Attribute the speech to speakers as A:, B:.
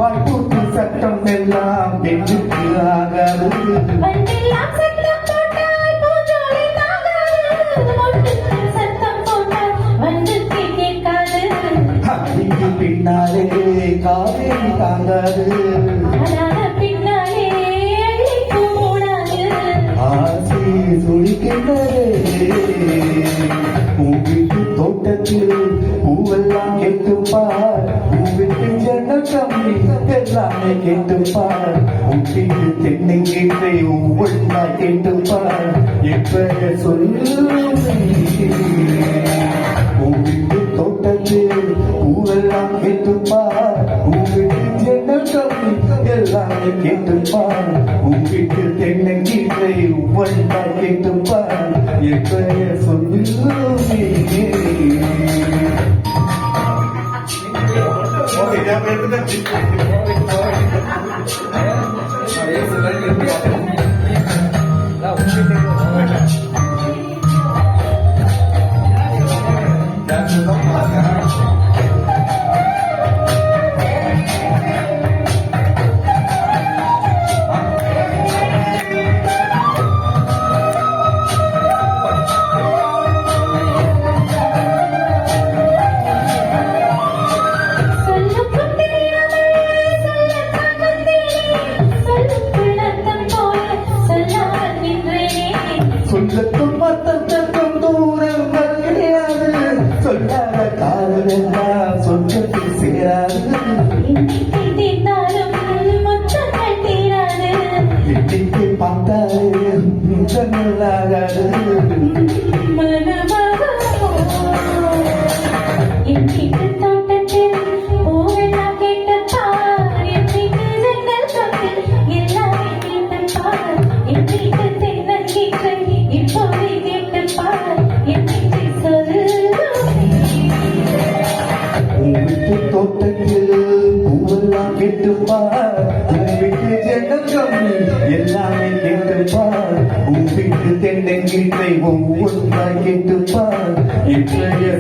A: வாய்ப்பூட்டு சட்டம் எல்லாம் பெண்ணுக்கு ஆகாது. அடிக்கு பின்னாலே காவேரி தாங்காது. ஆசை சுழிக்கின்றதே பூவிட்டு தோட்டத்தில் பூவெல்லாம் கேட்டுப்பார். பூவிட்டு ஜன்னல் கம்பி எல்லாமே கேட்டுப்பார். உப்பிட்டு தென்னங்கீட்டை ஒவ்வொன்றா கேட்டுப்பார். எப்ப சொல்லு பூவிட்டு தோட்டத்தில் பூவெல்லாம் கேட்டுப்பார். பூவிட்டு ஜன்னல் கம்பி எல்லாமே கேட்டுப்பார். உப்பிட்டு தென்னங்கீட்டை ஒவ்வொன்றா கேட்டுப்பார். எப்ப சொல்லு சொல்லத்தும் மத்தத்துக்கும் தூரங்கள் கிடையாது. சொல்லாத காதல் எல்லாம் சொந்தத்தில் சேராது. எட்டிக்கு பார்த்தாலே நல்லாகாது. தோட்டத்தில் பூவெல்லாம் கேட்டுப்பார். உன்விட்டு ஜன்னல் கம்பி எல்லாமே கேட்டுப்பார். உன்விட்டு தென்னங்கீட்டை ஒவ்வொன்றா கேட்டுப்பார். இன்றைய